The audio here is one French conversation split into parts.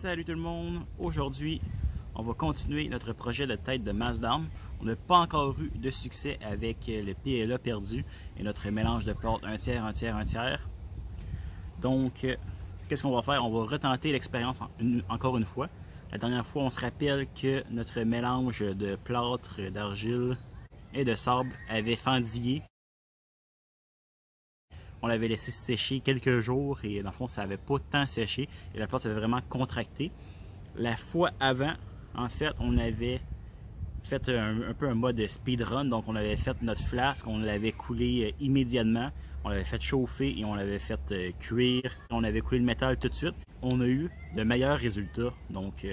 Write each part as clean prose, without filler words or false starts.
Salut tout le monde! Aujourd'hui, on va continuer notre projet de tête de masse d'armes. On n'a pas encore eu de succès avec le PLA perdu et notre mélange de plâtre un tiers, un tiers, un tiers. Donc, qu'est-ce qu'on va faire? On va retenter l'expérience encore une fois. La dernière fois, on se rappelle que notre mélange de plâtre, d'argile et de sable avait fendillé. On l'avait laissé sécher quelques jours et dans le fond, ça n'avait pas tant séché et la plâtre s'avait vraiment contracté. La fois avant, en fait, on avait fait un peu un mode speedrun, donc on avait fait notre flasque, on l'avait coulé immédiatement, on l'avait fait chauffer et on l'avait fait cuire. On avait coulé le métal tout de suite. On a eu de meilleurs résultats, donc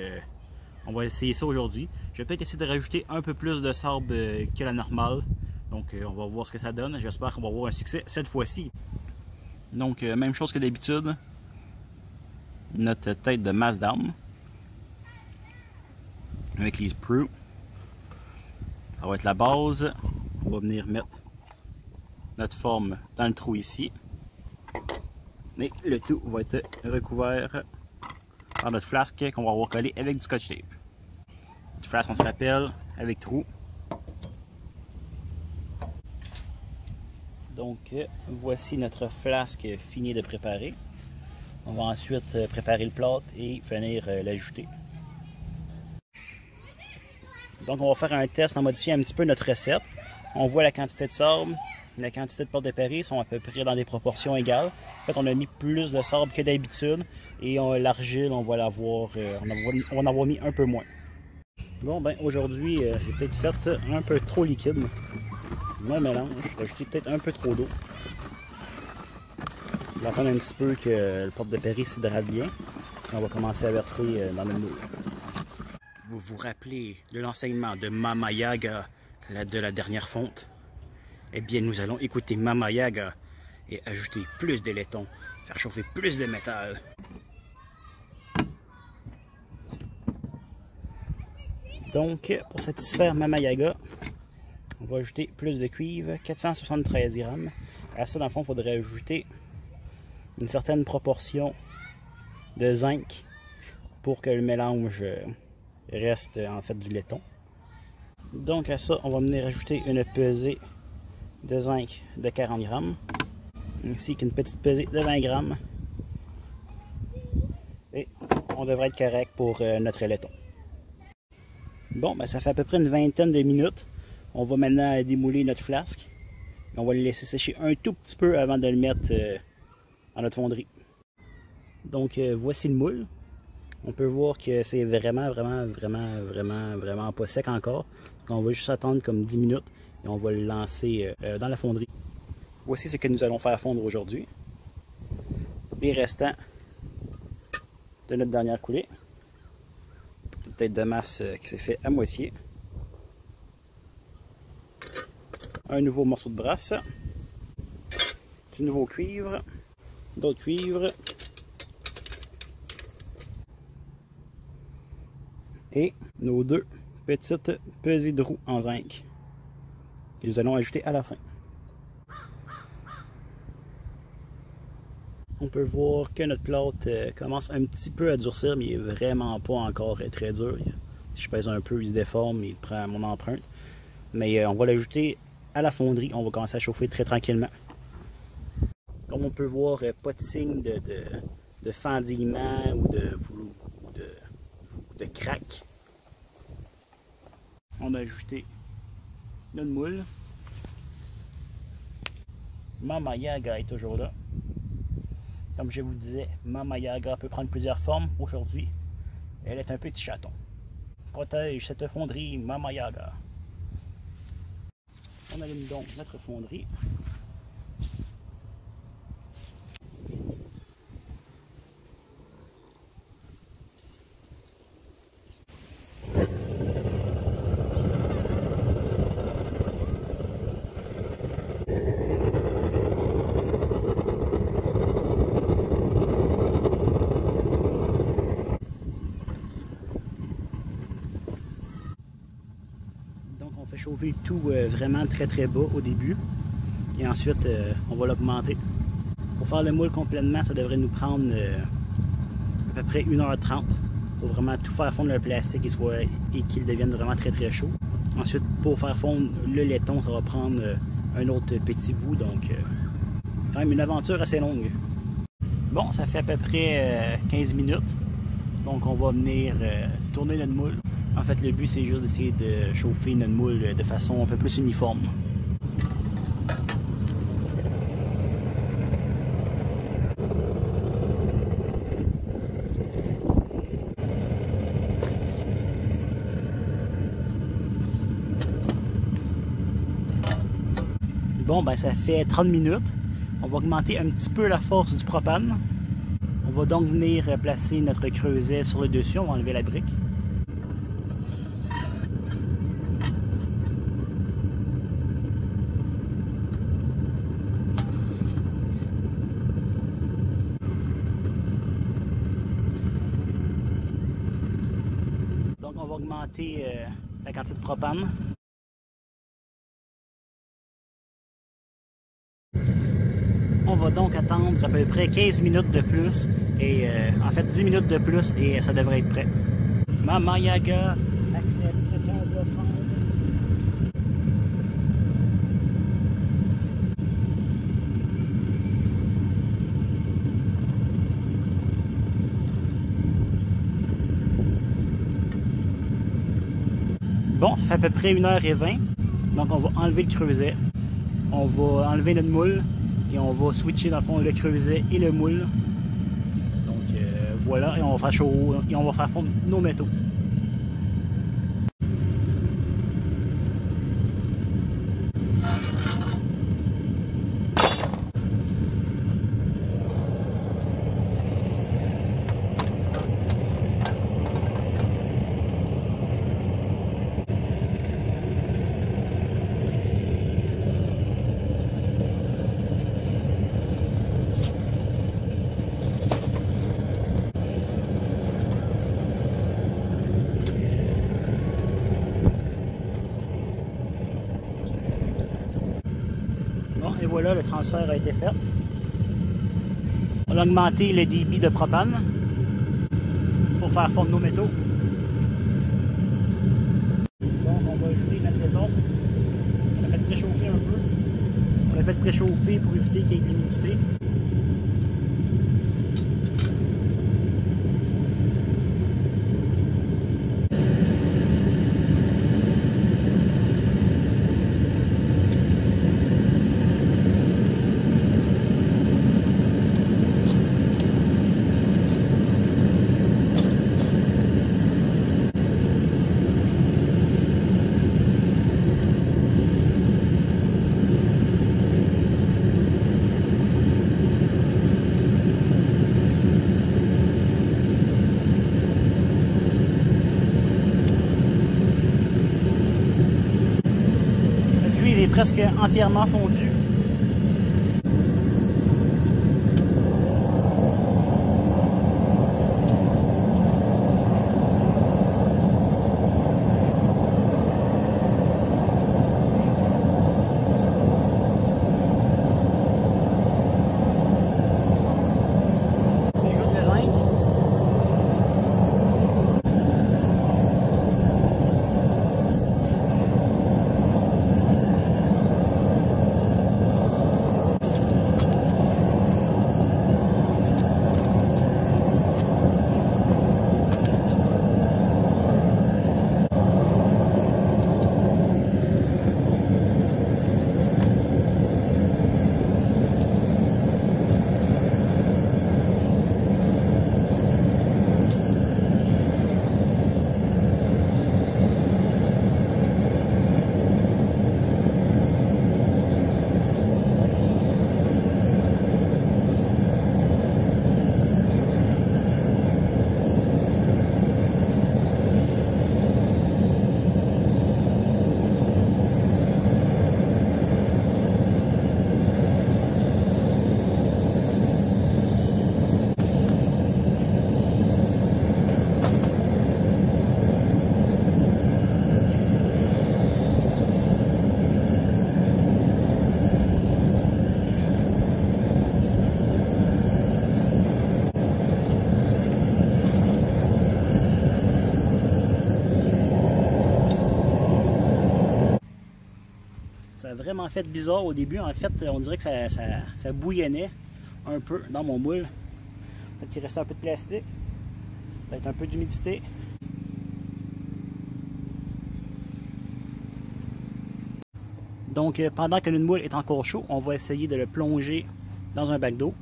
on va essayer ça aujourd'hui. Je vais peut-être essayer de rajouter un peu plus de sable que la normale, donc on va voir ce que ça donne. J'espère qu'on va avoir un succès cette fois-ci. Donc, même chose que d'habitude, notre tête de masse d'armes avec les sprues. Ça va être la base. On va venir mettre notre forme dans le trou ici. Mais le tout va être recouvert par notre flasque qu'on va avoir collé avec du scotch tape. Notre flasque, on se rappelle, avec trou. Donc, voici notre flasque finie de préparer. On va ensuite préparer le plâtre et venir l'ajouter. Donc, on va faire un test en modifiant un petit peu notre recette. On voit la quantité de sable, la quantité de pâte de Paris sont à peu près dans des proportions égales. En fait, on a mis plus de sable que d'habitude et l'argile, on va l'avoir, on va en avoir mis un peu moins. Bon, ben aujourd'hui, j'ai peut-être fait un peu trop liquide. Moi, mélange, j'ai ajouté peut-être un peu trop d'eau. On va attendre un petit peu que le pâte de Paris s'hydrate bien. Et on va commencer à verser dans le moule. Vous vous rappelez de l'enseignement de Mama Yaga de la dernière fonte? Eh bien, nous allons écouter Mama Yaga et ajouter plus de laiton, faire chauffer plus de métal. Donc, pour satisfaire Mama Yaga, on va ajouter plus de cuivre, 473 grammes. À ça, dans le fond, il faudrait ajouter une certaine proportion de zinc pour que le mélange reste en fait du laiton. Donc à ça, on va venir ajouter une pesée de zinc de 40 grammes, ainsi qu'une petite pesée de 20 grammes. Et on devrait être correct pour notre laiton. Bon, ben, ça fait à peu près une vingtaine de minutes. On va maintenant démouler notre flasque. On va le laisser sécher un tout petit peu avant de le mettre dans notre fonderie. Donc voici le moule. On peut voir que c'est vraiment pas sec encore. Donc, on va juste attendre comme 10 minutes et on va le lancer dans la fonderie. Voici ce que nous allons faire fondre aujourd'hui. Les restants de notre dernière coulée. Une tête de masse qui s'est fait à moitié. Un nouveau morceau de brasse, du nouveau cuivre, d'autres cuivres et nos deux petites pesées de roue en zinc que nous allons ajouter à la fin. On peut voir que notre plâtre commence un petit peu à durcir, mais il n'est vraiment pas encore très dur. Si je pèse un peu, il se déforme, il prend mon empreinte. Mais on va l'ajouter à la fonderie, on va commencer à chauffer très tranquillement. Comme on peut voir, pas de signe de fendillement ou de craque. On a ajouté notre moule. Mama Yaga est toujours là. Comme je vous disais, Mama Yaga peut prendre plusieurs formes. Aujourd'hui, elle est un petit chaton. Protège cette fonderie, Mama Yaga. On allume donc notre fonderie. Fait chauffer le tout vraiment très bas au début et ensuite on va l'augmenter. Pour faire le moule complètement, ça devrait nous prendre à peu près 1h30. faut vraiment tout faire fondre le plastique et qu'il devienne vraiment très très chaud. Ensuite, pour faire fondre le laiton, ça va prendre un autre petit bout, donc quand même une aventure assez longue. Bon, ça fait à peu près 15 minutes, donc on va venir tourner notre moule. En fait, le but c'est juste d'essayer de chauffer notre moule de façon un peu plus uniforme. Bon, ben ça fait 30 minutes. On va augmenter un petit peu la force du propane. On va donc venir placer notre creuset sur le dessus. On va enlever la brique. Donc on va augmenter la quantité de propane. On va donc attendre à peu près 15 minutes de plus, et en fait 10 minutes de plus, et ça devrait être prêt. Mama Yaga accepte ce qu'on doit prendre. Bon, ça fait à peu près 1h20, donc on va enlever le creuset, on va enlever notre moule, et on va switcher dans le fond le creuset et le moule. Donc voilà, et on va faire chaud et on va faire fondre nos métaux. Et voilà, le transfert a été fait. On a augmenté le débit de propane pour faire fondre nos métaux. Donc on va ajouter notre laiton. On a fait préchauffer un peu. On a fait préchauffer pour éviter qu'il y ait de l'humidité. Presque entièrement fondu. vraiment fait bizarre au début. En fait, on dirait que ça bouillonnait un peu dans mon moule. Peut-être qu'il restait un peu de plastique, peut-être un peu d'humidité. Donc, pendant que notre moule est encore chaud, on va essayer de le plonger dans un bac d'eau.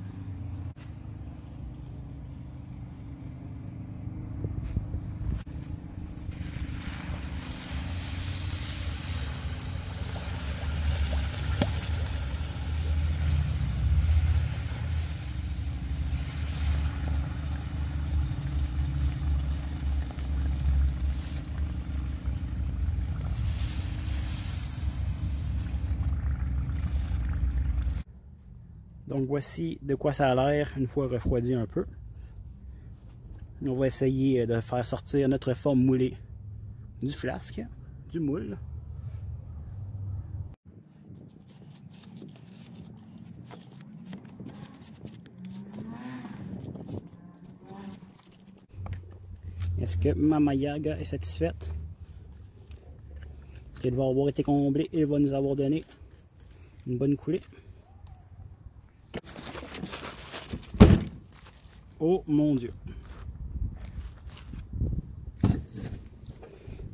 Donc voici de quoi ça a l'air une fois refroidi un peu. On va essayer de faire sortir notre forme moulée du flasque, du moule. Est-ce que Mama Yaga est satisfaite? Est-ce qu'elle va avoir été comblée et va nous avoir donné une bonne coulée? Oh mon Dieu!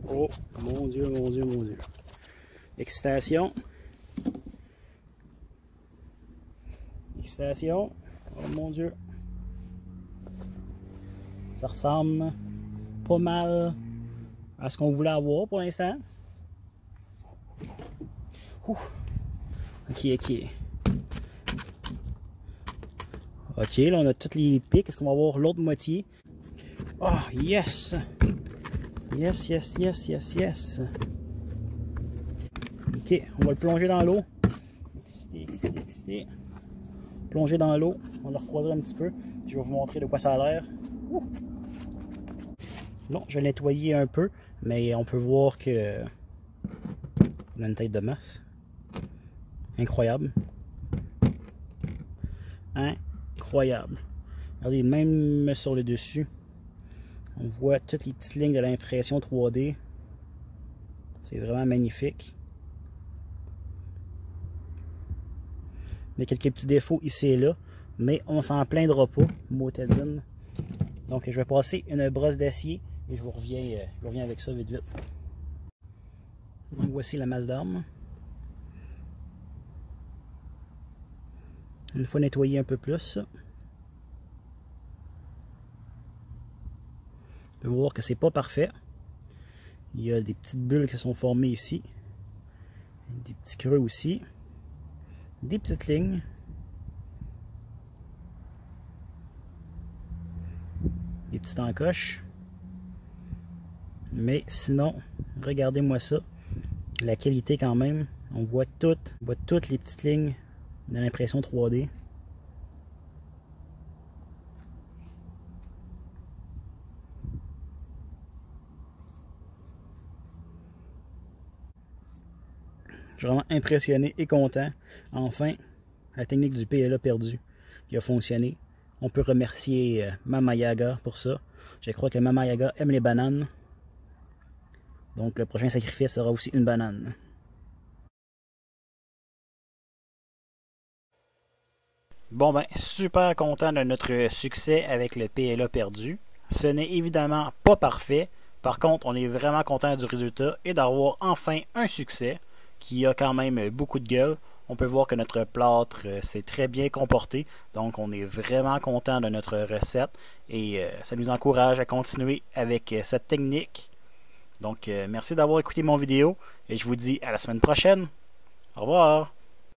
Oh mon Dieu, mon Dieu, mon Dieu! Excitation! Excitation! Oh mon Dieu! Ça ressemble pas mal à ce qu'on voulait avoir pour l'instant. Ok, ok. Ok, là on a toutes les pics. Est-ce qu'on va avoir l'autre moitié? Oh, yes! Yes, yes, yes, yes, yes. Ok, on va le plonger dans l'eau. Excité, excité, excité. Plonger dans l'eau. On le refroidir un petit peu. Je vais vous montrer de quoi ça a l'air. Non, je vais le nettoyer un peu, mais on peut voir que on a une tête de masse. Incroyable. Incroyable. Regardez, même sur le dessus, on voit toutes les petites lignes de l'impression 3D. C'est vraiment magnifique. Il y a quelques petits défauts ici et là, mais on s'en plaindra pas, motadine. Donc je vais passer une brosse d'acier et je vous reviens avec ça vite vite. Donc voici la masse d'armes. Une fois nettoyé un peu plus, on peut voir que c'est pas parfait. Il y a des petites bulles qui sont formées ici, des petits creux aussi, des petites lignes, des petites encoches. Mais sinon, regardez-moi ça, la qualité quand même, on voit toutes les petites lignes de l'impression 3D. Je suis vraiment impressionné et content. Enfin, la technique du PLA perdu qui a fonctionné. On peut remercier Mama Yaga pour ça. Je crois que Mama Yaga aime les bananes. Donc le prochain sacrifice sera aussi une banane. Bon ben, super content de notre succès avec le PLA perdu. Ce n'est évidemment pas parfait. Par contre, on est vraiment content du résultat et d'avoir enfin un succès qui a quand même beaucoup de gueule. On peut voir que notre plâtre s'est très bien comporté. Donc on est vraiment content de notre recette et ça nous encourage à continuer avec cette technique. Donc merci d'avoir écouté mon vidéo et je vous dis à la semaine prochaine. Au revoir!